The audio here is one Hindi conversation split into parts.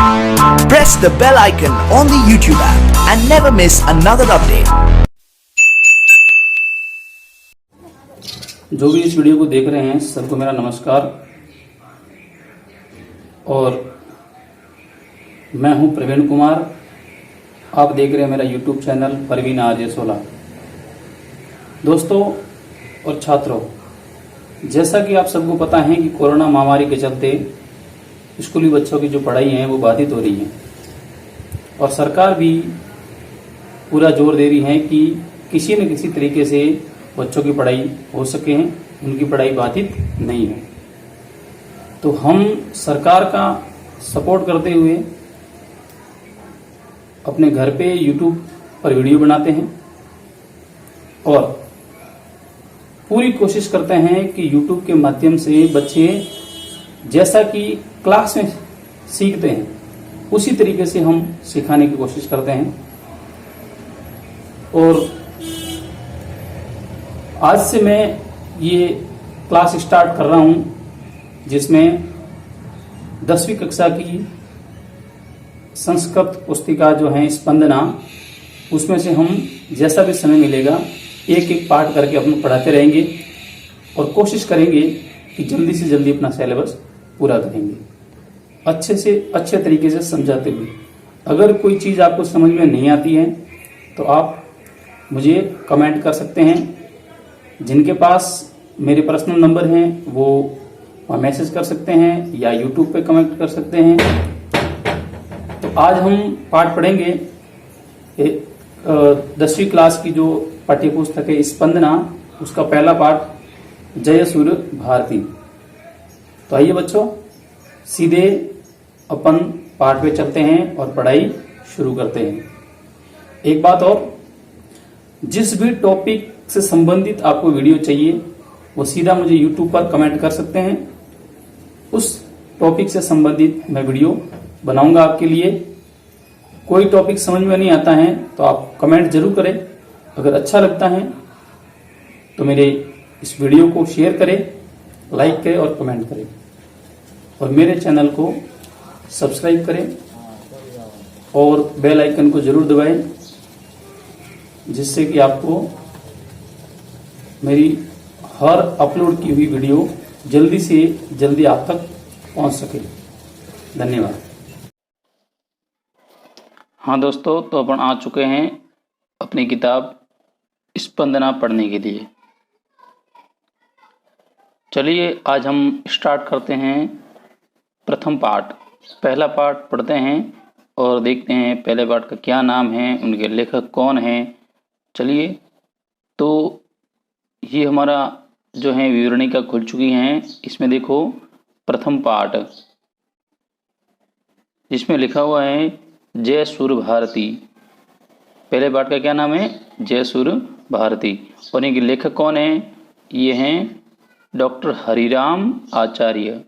Press the bell icon on the YouTube app and never miss another update. जो भी इस वीडियो को देख रहे हैं सबको मेरा नमस्कार। और मैं हूं प्रवीण कुमार। आप देख रहे हैं मेरा YouTube चैनल परवीन आरजे 16। दोस्तों और छात्रों, जैसा कि आप सबको पता है कि कोरोना महामारी के चलते स्कूली बच्चों की जो पढ़ाई है वो बाधित हो रही है और सरकार भी पूरा जोर दे रही है कि किसी न किसी तरीके से बच्चों की पढ़ाई हो सके, उनकी पढ़ाई बाधित नहीं हो। तो हम सरकार का सपोर्ट करते हुए अपने घर पे YouTube पर वीडियो बनाते हैं और पूरी कोशिश करते हैं कि YouTube के माध्यम से बच्चे जैसा कि क्लास में सीखते हैं उसी तरीके से हम सिखाने की कोशिश करते हैं। और आज से मैं ये क्लास स्टार्ट कर रहा हूं जिसमें 10वीं कक्षा की संस्कृत पुस्तिका जो है स्पंदना, उसमें से हम जैसा भी समय मिलेगा एक एक पार्ट करके अपने पढ़ाते रहेंगे और कोशिश करेंगे कि जल्दी से जल्दी अपना सिलेबस पूरा करेंगे, अच्छे से अच्छे तरीके से समझाते हुए। अगर कोई चीज़ आपको समझ में नहीं आती है तो आप मुझे कमेंट कर सकते हैं। जिनके पास मेरे पर्सनल नंबर हैं वो मैसेज कर सकते हैं या YouTube पे कमेंट कर सकते हैं। तो आज हम पाठ पढ़ेंगे 10वीं क्लास की जो पाठ्य पुस्तक है स्पंदना, उसका पहला पाठ जय सूर्य भारती। तो आइए बच्चों सीधे अपन पाठ पे चलते हैं और पढ़ाई शुरू करते हैं। एक बात और, जिस भी टॉपिक से संबंधित आपको वीडियो चाहिए वो सीधा मुझे YouTube पर कमेंट कर सकते हैं। उस टॉपिक से संबंधित मैं वीडियो बनाऊंगा आपके लिए। कोई टॉपिक समझ में नहीं आता है तो आप कमेंट जरूर करें। अगर अच्छा लगता है तो मेरे इस वीडियो को शेयर करें, लाइक करें और कमेंट करें और मेरे चैनल को सब्सक्राइब करें और बेल आइकन को जरूर दबाएं, जिससे कि आपको मेरी हर अपलोड की हुई वीडियो जल्दी से जल्दी आप तक पहुंच सके। धन्यवाद। हाँ दोस्तों, तो अपन आ चुके हैं अपनी किताब स्पंदना पढ़ने के लिए। चलिए आज हम स्टार्ट करते हैं प्रथम पाठ। पहला पाठ पढ़ते हैं और देखते हैं पहले पाठ का क्या नाम है, उनके लेखक कौन हैं। चलिए, तो ये हमारा जो है विवरणिका खुल चुकी हैं। इसमें देखो प्रथम पाठ जिसमें लिखा हुआ है जय सूर्य भारती। पहले पाठ का क्या नाम है? जय सूर्य भारती। और इनके लेखक कौन हैं? ये हैं डॉक्टर हरिराम आचार्य।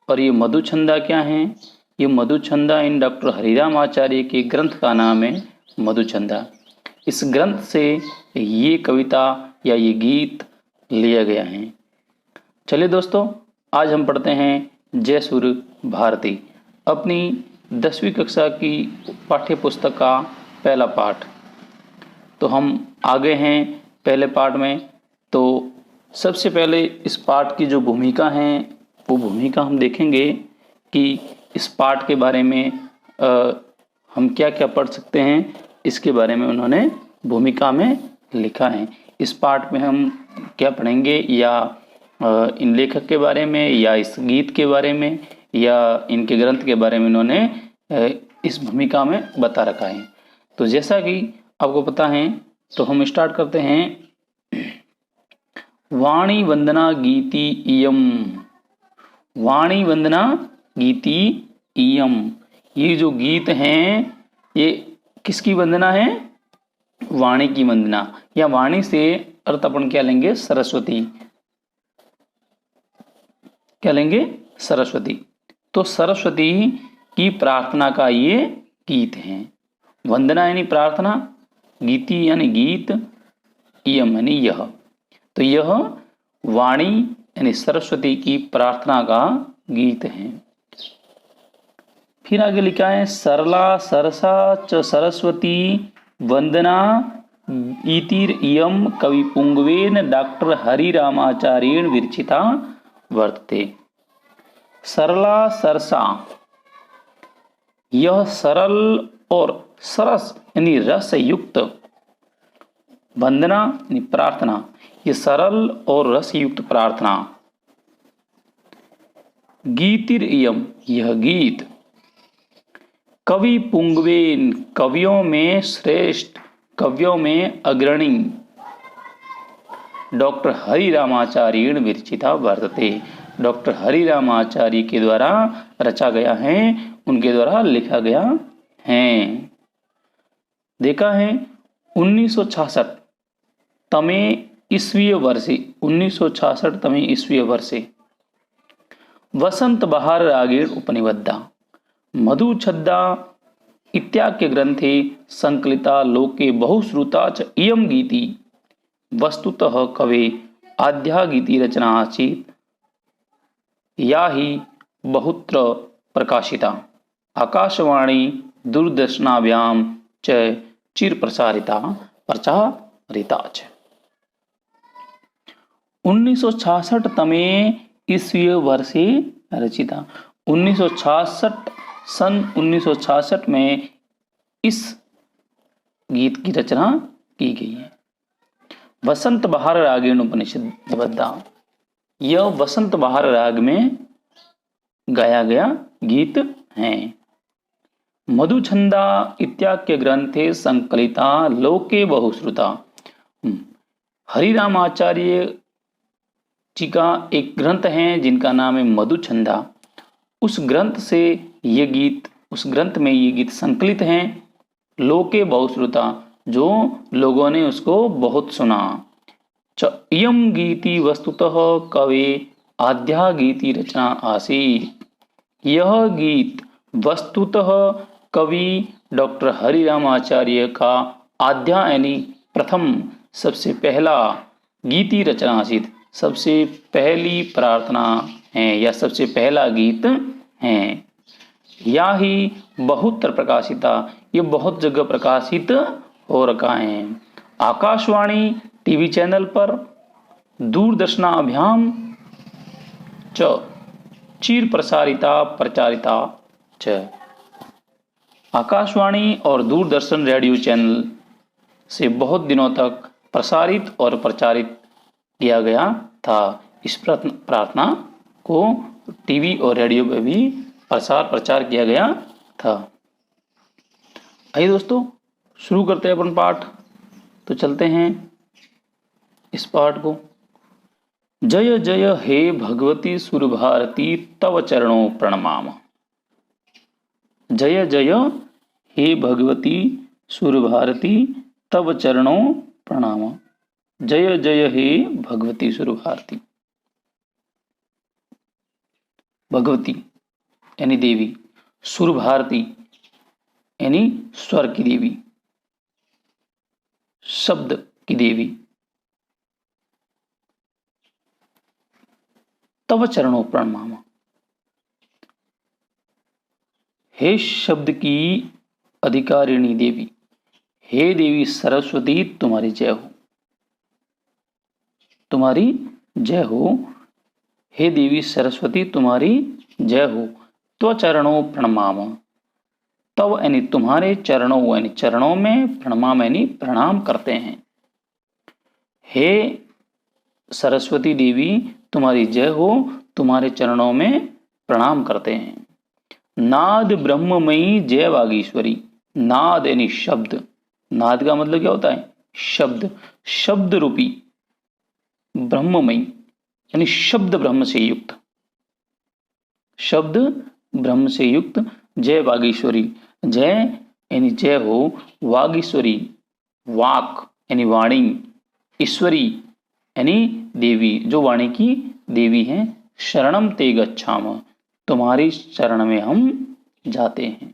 और ये मधुछंदा क्या है? ये मधुछंदा इन डॉक्टर हरिराम आचार्य के ग्रंथ का नाम है मधुछंदा। इस ग्रंथ से ये कविता या ये गीत लिया गया है। चलिए दोस्तों, आज हम पढ़ते हैं जय सूर्य भारती, अपनी 10वीं कक्षा की पाठ्य पुस्तक का पहला पाठ। तो हम आगे हैं पहले पाठ में। तो सबसे पहले इस पाठ की जो भूमिका है वो भूमिका हम देखेंगे कि इस पाठ के बारे में हम क्या क्या पढ़ सकते हैं, इसके बारे में उन्होंने भूमिका में लिखा है। इस पाठ में हम क्या पढ़ेंगे, या इन लेखक के बारे में या इस गीत के बारे में या इनके ग्रंथ के बारे में उन्होंने इस भूमिका में बता रखा है। तो जैसा कि आपको पता है तो हम स्टार्ट करते हैं। वाणी वंदना गीति इयम। वाणी वंदना गीति इयम। ये जो गीत हैं ये किसकी वंदना है? वाणी की वंदना, या वाणी से अर्थ अपन क्या लेंगे? सरस्वती। क्या लेंगे? सरस्वती। तो सरस्वती की प्रार्थना का ये गीत है। वंदना यानी प्रार्थना, गीति यानी गीत, इयम यानी यह। तो यह वाणी यानी सरस्वती की प्रार्थना का गीत है। फिर आगे लिखा है सरला सरसा च सरस्वती वंदना इतिर इयम कवि पुंगवेन डॉक्टर हरिरामाचार्येण विरचिता वर्तते। सरला सरसा, यह सरल और सरस यानी रस युक्त, वंदना यानी प्रार्थना, ये सरल और रस युक्त प्रार्थना। गीतिर इयम, यह गीत, कवि पुंगवेन, कवियों में श्रेष्ठ, कवियों में अग्रणी, डॉक्टर हरिरामाचार्येण विरचिता वर्तते, डॉक्टर हरिरामाचार्य के द्वारा रचा गया है, उनके द्वारा लिखा गया है। देखा है 1966 तमे ईस्वीय वर्षे, 1966 तमे ईस्वीय वर्षे वसंत बहार रागेण उपनिबद्धा मधु छद्दा इत्याख्य ग्रंथे संकलिता लोके बहुश्रुता च इयं गीति वस्तुतः कवे आद्या गीति रचना आसीत्, या ही बहुत्र प्रकाशिता आकाशवाणी दूरदर्शनाभ्यां च चिर प्रसारिता प्रचारिता च। 1966 तमे ईस्वीय वर्षे रचिता, 1966 सन 1966 में इस गीत की रचना की गई है। वसंत बहार रागेण उपनिबद्धा, यह वसंत बहार राग में गाया गया गीत है। मधुछंदा इत्याख्य ग्रंथे संकलिता लोके बहुश्रुता, हरिरामाचार्य जी का एक ग्रंथ है जिनका नाम है मधुछंदा, उस ग्रंथ से ये गीत, उस ग्रंथ में ये गीत संकलित हैं। लोके बहुश्रुता, जो लोगों ने उसको बहुत सुना। च इयं गीति वस्तुतः कवे आद्या गीति रचना आसीत्, यह गीत वस्तुतः कवि डॉक्टर हरिरामाचार्य का आद्या यानी प्रथम, सबसे पहला गीति रचना आसीत्, सबसे पहली प्रार्थना है या सबसे पहला गीत है। या ही बहुत्र प्रकाशिता, ये बहुत जगह प्रकाशित हो रखा है। आकाशवाणी टीवी चैनल पर, दूरदर्शनाभ्याम च चिर प्रसारिता प्रचारिता च, आकाशवाणी और दूरदर्शन रेडियो चैनल से बहुत दिनों तक प्रसारित और प्रचारित किया गया था। इस प्रार्थना को टीवी और रेडियो पर भी प्रचार किया गया था। आइए दोस्तों शुरू करते हैं अपन पाठ। तो चलते हैं इस पाठ को। जय जय हे भगवती सुरभारती तव चरणों प्रणमाम। जय जय हे भगवती सुरभारती तव चरणों प्रणाम। जय जय हे भगवती सुरभारती। भगवती यानी देवी, सुरभारती यानी स्वर की देवी, शब्द की देवी। तव चरणों प्रणमाम, हे शब्द की अधिकारिणी देवी, हे देवी सरस्वती तुम्हारी जय हो, तुम्हारी जय हो। हे देवी सरस्वती तुम्हारी जय हो। त्व चरणों प्रणमाम, तव यानी तुम्हारे चरणों यानी चरणों में, प्रणमाम यानी प्रणाम करते हैं। हे सरस्वती देवी तुम्हारी जय हो, तुम्हारे चरणों में प्रणाम करते हैं। नाद ब्रह्ममयी जय वागीश्वरी, नाद यानी शब्द, नाद का मतलब क्या होता है? शब्द, शब्द रूपी ब्रह्ममयी यानी शब्द ब्रह्म से युक्त, शब्द ब्रह्म से युक्त जय वागीश्वरी, जय यानी जय हो, वागीश्वरी वाक यानी वाणी, ईश्वरी यानी देवी, जो वाणी की देवी हैं। शरणम ते गच्छाम, तुम्हारी शरण में हम जाते हैं।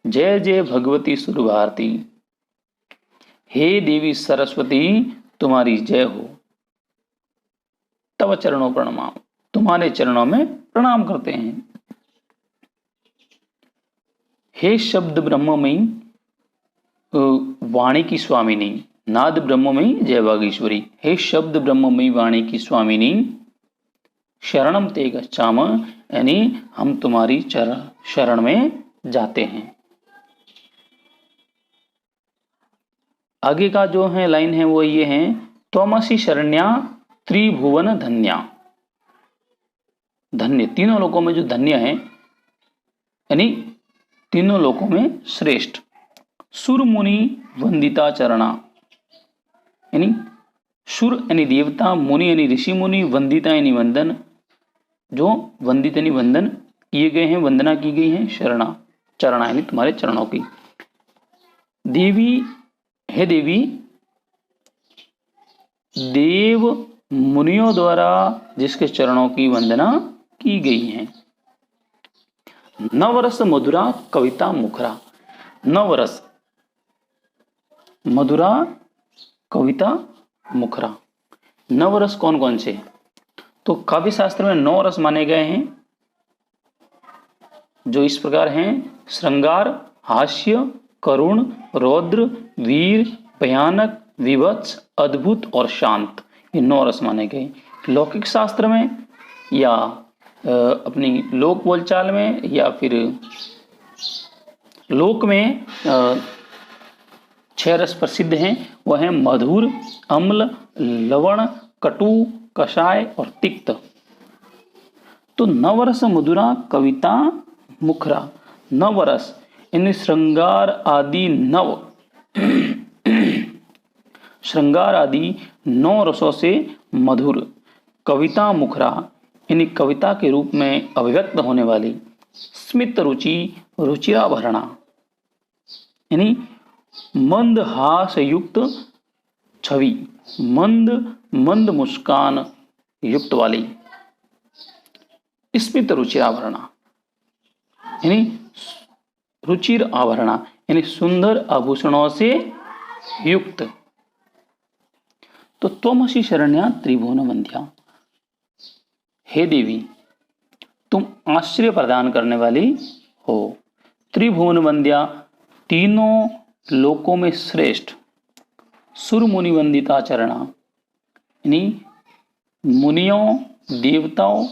जय जय भगवती सुरभारती, हे देवी सरस्वती तुम्हारी जय हो। तव चरणों प्रणमाम, तुम्हारे चरणों में प्रणाम करते हैं। हे शब्द ब्रह्ममयी वाणी की स्वामिनी, नाद ब्रह्ममयी जय वागीश्वरी, हे शब्द ब्रह्ममयी वाणी की स्वामिनी, शरणम ते गच्छाम, यानी हम तुम्हारी शरण में जाते हैं। आगे का जो है लाइन है वो ये है, त्वमसि शरण्या त्रिभुवन धन्या, धन्य तीनों लोकों में जो धन्य है, यानी तीनों लोकों में श्रेष्ठ। सुर मुनि वंदिता चरणा, यानी सुर यानी देवता, मुनि यानी ऋषि मुनि, वंदिता यानी वंदन, जो वंदित यानी वंदन किए गए हैं, वंदना की गई है, शरणा चरणा यानी तुम्हारे चरणों की। देवी, हे देवी, देव मुनियों द्वारा जिसके चरणों की वंदना की गई है। नवरस मधुरा कविता मुखरा, नवरस मधुरा कविता मुखरा, नवरस कौन कौन से? तो काव्य शास्त्र में 9 रस माने गए हैं, जो इस प्रकार हैं, श्रृंगार, हास्य, करुण, रौद्र, वीर, भयानक, विभत्स, अद्भुत और शांत, ये 9 रस माने गए। लौकिक शास्त्र में या अपनी लोक बोलचाल में या फिर लोक में 6 रस प्रसिद्ध हैं, वह है मधुर, अम्ल, लवण, कटु, कषाय और तिक्त। तो नवरस मधुरा कविता मुखरा, नवरस यानी श्रृंगार आदि नव श्रृंगार आदि 9 रसों से मधुर, कविता मुखरा यानी कविता के रूप में अभिव्यक्त होने वाली, स्मित रुचि रुचिराभरणा यानी मंद हास युक्त छवि, मंद मंद मुस्कान युक्त वाली, स्मित रुचिराभरणा यानी रुचिर आभरणा यानी सुंदर आभूषणों से युक्त। तो त्वमसि शरण्या त्रिभुवन वंद्या, हे देवी तुम आश्रय प्रदान करने वाली हो, त्रिभुवन वंद्या तीनों लोकों में श्रेष्ठ, सुर मुनि वंदिता चरणा यानी मुनियों, देवताओं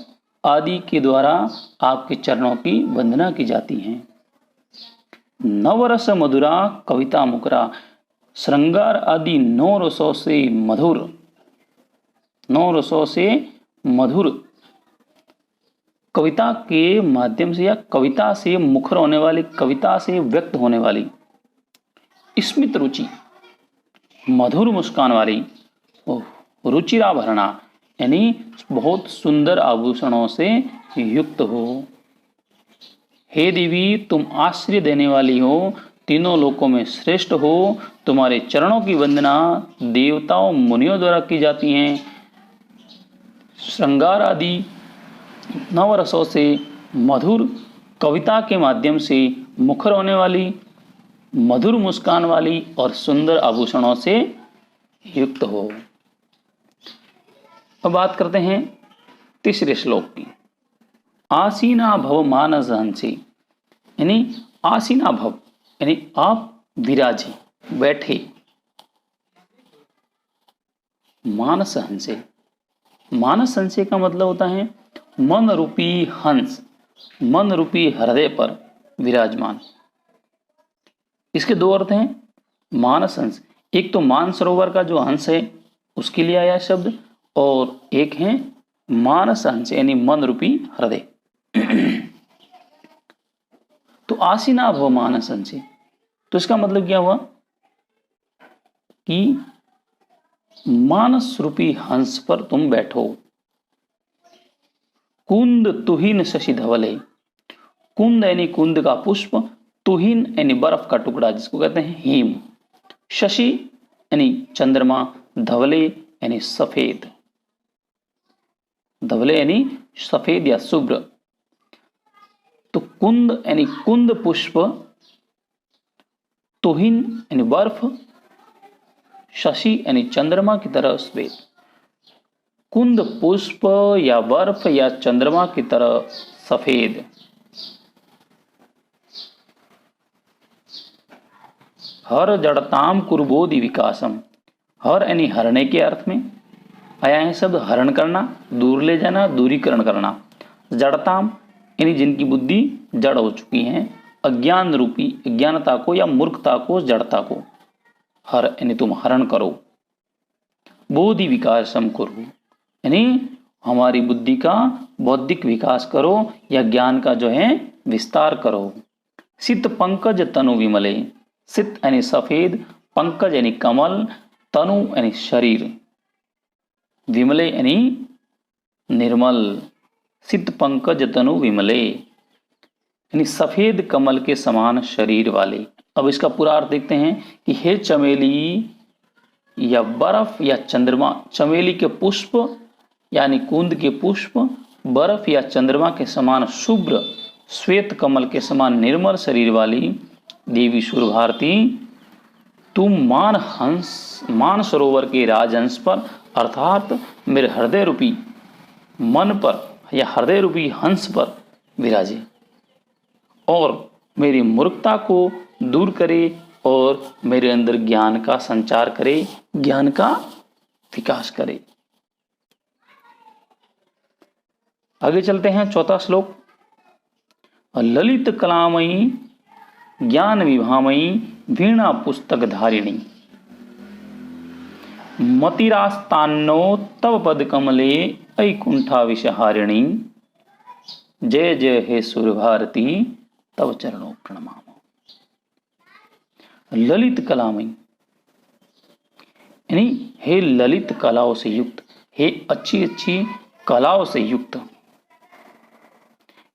आदि के द्वारा आपके चरणों की वंदना की जाती है। नवरस मधुरा कविता मुखरा, श्रृंगार आदि 9 रसों से मधुर, 9 रसों से मधुर कविता के माध्यम से या कविता से मुखर होने वाली, कविता से व्यक्त होने वाली, स्मित रुचि मधुर मुस्कान वाली, रुचिराभरणा यानी बहुत सुंदर आभूषणों से युक्त हो। हे देवी तुम आश्रय देने वाली हो, तीनों लोकों में श्रेष्ठ हो, तुम्हारे चरणों की वंदना देवताओं मुनियों द्वारा की जाती हैं। श्रृंगार आदि 9 रसों से मधुर कविता के माध्यम से मुखर होने वाली, मधुर मुस्कान वाली और सुंदर आभूषणों से युक्त हो। अब बात करते हैं तीसरे श्लोक की। आसीना भव मानस हंसी, यानी आसीना भव यानी आप विराजे, बैठे, मानस हंसे, मानस हंसे का मतलब होता है मन रूपी हंस, मन रूपी हृदय पर विराजमान। इसके 2 अर्थ हैं मानस हंस, एक तो मानसरोवर का जो हंस है उसके लिए आया शब्द, और एक है मानस हंस यानी मन रूपी हृदय। तो आसीना भव मानस हंसे, तो इसका मतलब क्या हुआ कि मानस रूपी हंस पर तुम बैठो। कुंद तुहिन शशि धवले, कुंद यानी कुंद का पुष्प, तुहिन यानी बर्फ का टुकड़ा जिसको कहते हैं हिम, शशि यानी चंद्रमा, धवले यानी सफेद, धवले यानी सफेद या शुभ्र। तो कुंद यानी कुंद पुष्प, तुहिन यानी बर्फ, शशि यानी चंद्रमा की तरह श्वेत। कुंद पुष्प या बर्फ या चंद्रमा की तरह सफेद। हर जड़ताम कुर्बोधि विकासम। हर यानी हरने के अर्थ में आया है शब्द हरण करना, दूर ले जाना, दूरीकरण करना। जड़ताम यानी जिनकी बुद्धि जड़ हो चुकी है, अज्ञान रूपी अज्ञानता को या मूर्खता को, जड़ता को हर यानी तुम हरण करो। बोधि विकासम कुरु यानी हमारी बुद्धि का बौद्धिक विकास करो या ज्ञान का जो है विस्तार करो। सित पंकज तनु विमले। सित यानी सफेद, पंकज यानी कमल, तनु यानी शरीर, विमले यानी निर्मल। सित पंकज तनु विमले यानी सफेद कमल के समान शरीर वाले। अब इसका पूरा अर्थ देखते हैं कि हे चमेली या बर्फ या चंद्रमा, चमेली के पुष्प यानी कुंद के पुष्प, बर्फ या चंद्रमा के समान शुभ्र श्वेत कमल के समान निर्मल शरीर वाली देवी सुर भारती, तुम मान सरोवर के राजहंस पर अर्थात मेरे हृदय रूपी मन पर या हृदय रूपी हंस पर विराजे और मेरी मूर्खता को दूर करे और मेरे अंदर ज्ञान का संचार करे, ज्ञान का विकास करे। आगे चलते हैं, चौथा श्लोक। ललित कलामयी ज्ञान विभामयी वीणा पुस्तक धारिणी मतिरास्तान्नो तव पद कमले ऐकुंठा विषहारिणी। जय जय हे सुर भारती तव चरणों प्रणमाम। ललित कलामयी यानी हे ललित कलाओं से युक्त, हे अच्छी अच्छी कलाओं से युक्त।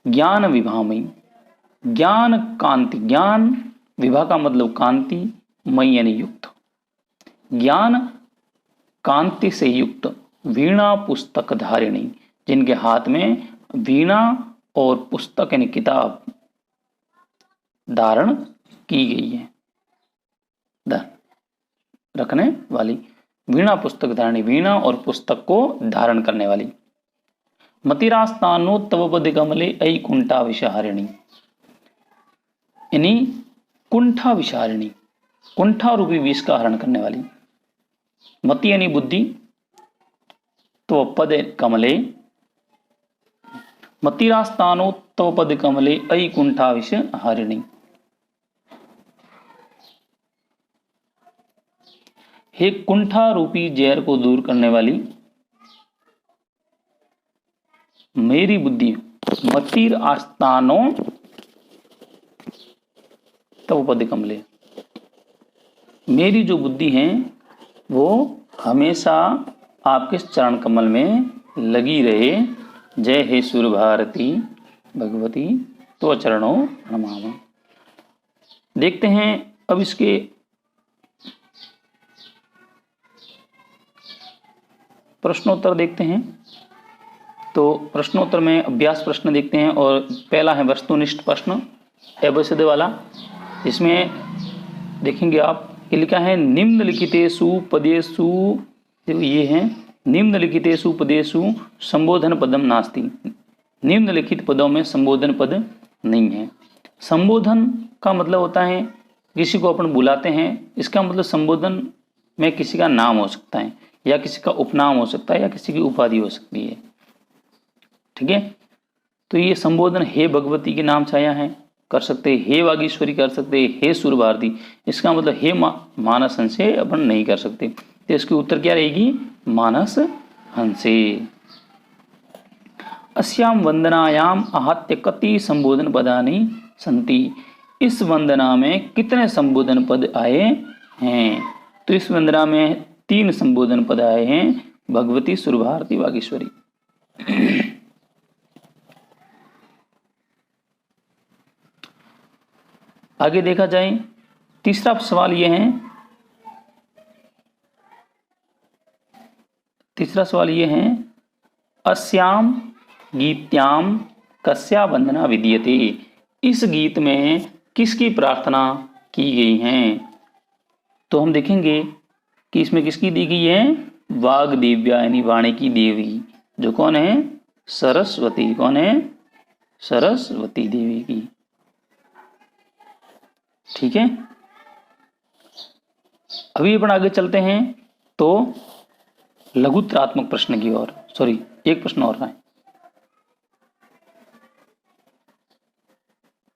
ज्ञान विभामयी ज्ञान कांति, ज्ञान विभा का मतलब कांति, मई यानी युक्त, ज्ञान कांति से युक्त। वीणा पुस्तक धारिणी जिनके हाथ में वीणा और पुस्तक यानी किताब धारण की गई है, रखने वाली। वीणा पुस्तक धारिणी वीणा और पुस्तक को धारण करने वाली। मतिरास्तानो तव पद कमले ऐ कुंठा विषहारिणी यानी कुंठा विषहारिणी, कुंठा रूपी विष का हरण करने वाली। मति यानी बुद्धि, तो पद कमले मतिरास्तानो तव पद कमले ऐ कुंठा विषहारिणी। हे कुंठा रूपी जहर को दूर करने वाली मेरी बुद्धि। मतिर आस्तानो तव पद कमले मेरी जो बुद्धि है वो हमेशा आपके चरण कमल में लगी रहे। जय हे सुर भारती भगवती तो चरणों प्रणमाम। देखते हैं अब इसके प्रश्नोत्तर देखते हैं। तो प्रश्नोत्तर में अभ्यास प्रश्न देखते हैं और पहला है वस्तुनिष्ठ प्रश्न एबसद वाला। इसमें देखेंगे आप ये लिखा है निम्नलिखितेषु पदेषु, ये है निम्नलिखितेषु पदेषु संबोधन पदम नास्ति। निम्नलिखित पदों में संबोधन पद नहीं है। संबोधन का मतलब होता है किसी को अपन बुलाते हैं, इसका मतलब संबोधन में किसी का नाम हो सकता है या किसी का उपनाम हो सकता है या किसी की उपाधि हो सकती है। ठीक है, तो ये संबोधन हे भगवती के नाम से आया है, कर सकते, हे वागीश्वरी कर सकते, हे सुर भारती। इसका मतलब हे मानस हंसे अपन नहीं कर सकते, तो इसकी उत्तर क्या रहेगी? मानस हंसे। अस्याम वंदनायाम आहत्य कति संबोधन पदानि संति। इस वंदना में कितने संबोधन पद आए हैं? तो इस वंदना में 3 संबोधन पद आए हैं, भगवती, सुर भारती, वागीश्वरी। आगे देखा जाए, तीसरा सवाल यह है, अस्याम गीत्याम कस्या वंदना विद्यते। इस गीत में किसकी प्रार्थना की गई है? तो हम देखेंगे कि इसमें किसकी दी गई है? वाग दिव्या यानी वाणी की देवी, जो कौन है? सरस्वती। कौन है? सरस्वती देवी की। ठीक है, अभी अपन आगे चलते हैं तो लघुत्रात्मक प्रश्न की ओर। सॉरी, एक प्रश्न और है,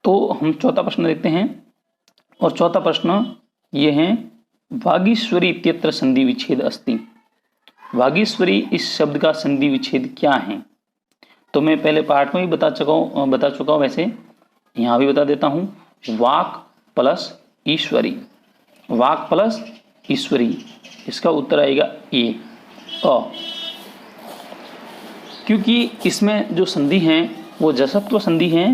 तो हम चौथा प्रश्न देखते हैं। और चौथा प्रश्न ये है, वागीश्वरी इत्यत्र संधि विच्छेद अस्ति। वागीश्वरी इस शब्द का संधि विच्छेद क्या है? तो मैं पहले पाठ में भी बता चुका हूँ, वैसे यहाँ भी बता देता हूँ। वाक प्लस ईश्वरी, वाक प्लस ईश्वरी, इसका उत्तर आएगा ए, अ। क्योंकि इसमें जो संधि है वो जसत्व संधि है।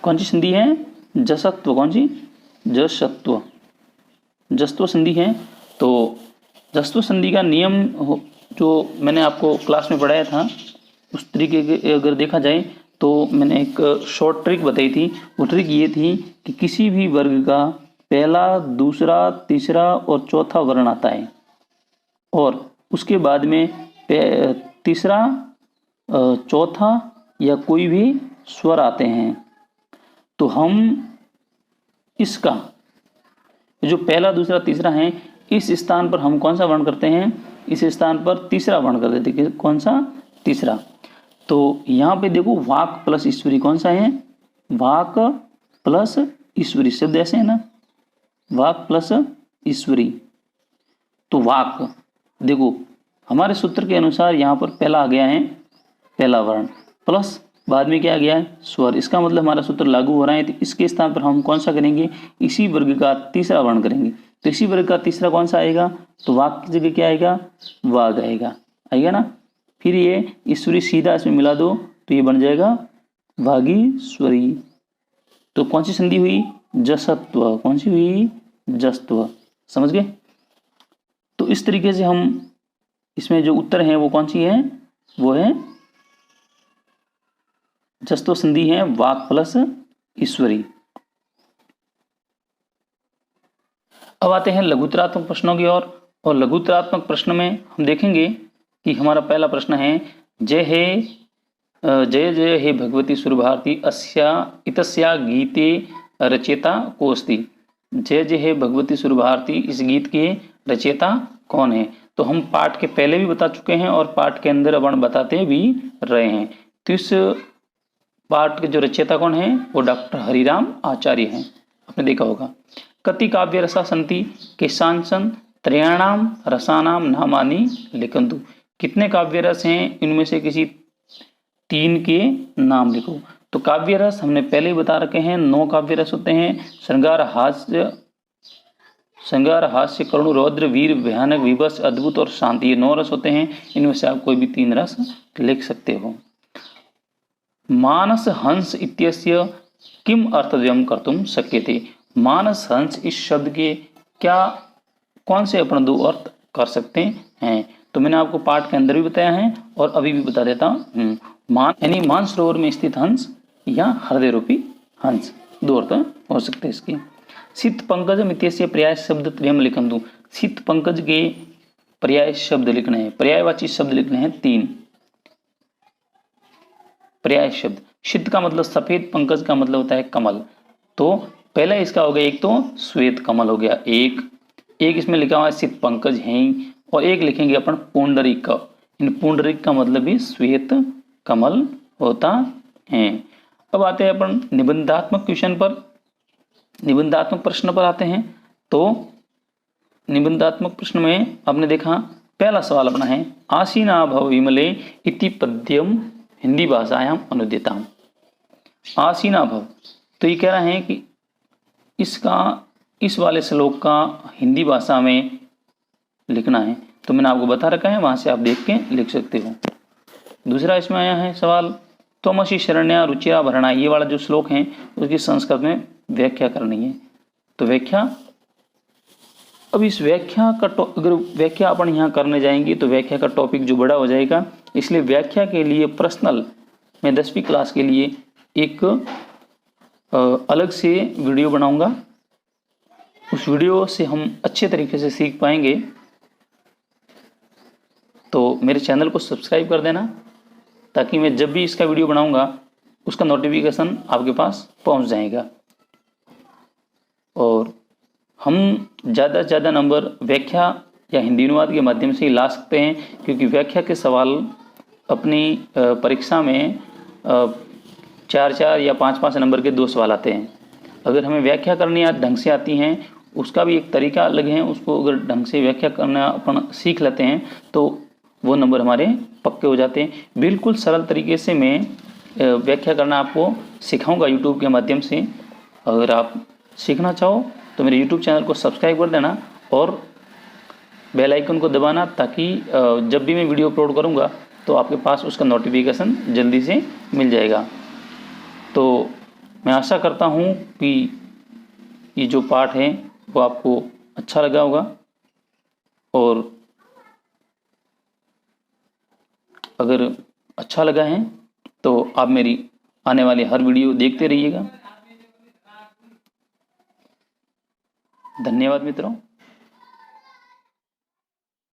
कौन सी संधि है? जसत्व। कौन सी? जसत्व, जसत्व संधि है। तो जसत्व संधि का नियम जो मैंने आपको क्लास में पढ़ाया था, उस तरीके के अगर देखा जाए तो मैंने एक शॉर्ट ट्रिक बताई थी। वो ट्रिक ये थी कि किसी भी वर्ग का पहला, दूसरा, तीसरा और चौथा वर्ण आता है और उसके बाद में तीसरा, चौथा या कोई भी स्वर आते हैं, तो हम इसका जो पहला, दूसरा, तीसरा है, इस स्थान पर हम कौन सा वर्ण करते हैं? इस स्थान पर तीसरा वर्ण कर देते हैं। कौन सा? तीसरा। तो यहाँ पे देखो, वाक प्लस ईश्वरी कौन सा है? वाक प्लस ईश्वरी, शब्द ऐसे है ना, वाक प्लस ईश्वरी। तो वाक देखो, हमारे सूत्र के अनुसार यहाँ पर पहला आ गया है, पहला वर्ण, प्लस बाद में क्या आ गया है? स्वर। इसका मतलब हमारा सूत्र लागू हो रहा है। तो इसके स्थान पर हम कौन सा करेंगे? इसी वर्ग का तीसरा वर्ण करेंगे। तो इसी वर्ग का तीसरा कौन सा आएगा? तो वाक की जगह क्या आएगा? वाग आएगा, आएगा ना। फिर ये ईश्वरी सीधा इसमें मिला दो तो ये बन जाएगा वागीश्वरी। तो कौन सी संधि हुई? जसत्व। कौन सी हुई? जसत्व। समझ गए? तो इस तरीके से हम इसमें जो उत्तर है वो कौन सी है? वो है जसत्व संधि है, वाक प्लस ईश्वरी। अब आते हैं लघुत्रात्मक प्रश्नों की ओर। और लघुत्रात्मक प्रश्न में हम देखेंगे कि हमारा पहला प्रश्न है, जय जय हे भगवती सुरभारती अस्या इतस्या गीते रचयिता को अस्ति। जय जय हे भगवती सुरभारती, इस गीत के रचयिता कौन है? तो हम पाठ के पहले भी बता चुके हैं और पाठ के अंदर अपन बताते भी रहे हैं। तो इस पाठ के जो रचयिता कौन है? वो डॉक्टर हरिराम आचार्य हैं। आपने देखा होगा। कति काव्य रसा संति केशांचन त्रयाणाम रसानाम नामानि लिखन्तु। कितने काव्य रस हैं? इनमें से किसी 3 के नाम लिखो। तो काव्य रस हमने पहले ही बता रखे हैं, 9 काव्य रस होते हैं। श्रृंगार, हास्य, करुण, रौद्र, वीर, भयानक, विभत्स, अद्भुत और शांति, ये 9 रस होते हैं। इनमें से आप कोई भी 3 रस लिख सकते हो। मानस हंस इत्यस्य किम अर्थद्वयम् कर्तुं शक्यते। मानस हंस इस शब्द के क्या, कौन से अपन 2 अर्थ कर सकते हैं? तो मैंने आपको पाठ के अंदर भी बताया है और अभी भी बता देता हूँ। यानी मानसरोवर में स्थित हंस या हृदय रूपी हंस, 2 अर्थ हो सकते हैं इसके। शीत पंकजम इत्यस्य पर्याय शब्द त्रयम् लिखन्तु। शीत पंकज के पर्याय शब्द लिखने हैं, पर्यायवाची शब्द लिखने हैं 3 पर्याय शब्द। शीत का मतलब सफेद, पंकज का मतलब होता है कमल। तो पहला इसका हो गया, एक तो श्वेत कमल हो गया, एक इसमें लिखा हुआ है शीत पंकज है, और एक लिखेंगे अपन पुंडरीक का। इन पुंडरीक का मतलब भी श्वेत कमल होता है। अब आते हैं अपन निबंधात्मक क्वेश्चन पर, निबंधात्मक प्रश्न पर आते हैं। तो निबंधात्मक प्रश्न में आपने देखा, पहला सवाल अपना है, आसीना भव विमले इति पद्यम हिंदी भाषायाम अनुदिताम। आसीना भव, तो ये कह रहे हैं कि इस वाले श्लोक का हिंदी भाषा में लिखना है। तो मैंने आपको बता रखा है, वहां से आप देख के लिख सकते हो। दूसरा इसमें आया है सवाल, त्वमसि शरण्या रुचिरा भरणा, ये वाला जो श्लोक है उसकी संस्कृत में व्याख्या करनी है। तो व्याख्या, अब इस व्याख्या का अगर व्याख्या अपन यहाँ करने जाएंगे तो व्याख्या का टॉपिक जो बड़ा हो जाएगा, इसलिए व्याख्या के लिए पर्सनल मैं 10वीं क्लास के लिए एक अलग से वीडियो बनाऊंगा। उस वीडियो से हम अच्छे तरीके से सीख पाएंगे। तो मेरे चैनल को सब्सक्राइब कर देना, ताकि मैं जब भी इसका वीडियो बनाऊंगा उसका नोटिफिकेशन आपके पास पहुंच जाएगा। और हम ज़्यादा से ज़्यादा नंबर व्याख्या या हिंदी अनुवाद के माध्यम से ही ला सकते हैं, क्योंकि व्याख्या के सवाल अपनी परीक्षा में 4-4 या 5-5 नंबर के 2 सवाल आते हैं। अगर हमें व्याख्या करनी ढंग से आती हैं, उसका भी एक तरीका अलग है, उसको अगर ढंग से व्याख्या करना अपन सीख लेते हैं तो वो नंबर हमारे पक्के हो जाते हैं। बिल्कुल सरल तरीके से मैं व्याख्या करना आपको सिखाऊंगा यूट्यूब के माध्यम से। अगर आप सीखना चाहो तो मेरे यूट्यूब चैनल को सब्सक्राइब कर देना और बेल आइकन को दबाना, ताकि जब भी मैं वीडियो अपलोड करूंगा तो आपके पास उसका नोटिफिकेशन जल्दी से मिल जाएगा। तो मैं आशा करता हूं कि ये जो पाठ है वो आपको अच्छा लगा होगा, और अगर अच्छा लगा है तो आप मेरी आने वाली हर वीडियो देखते रहिएगा। धन्यवाद मित्रों।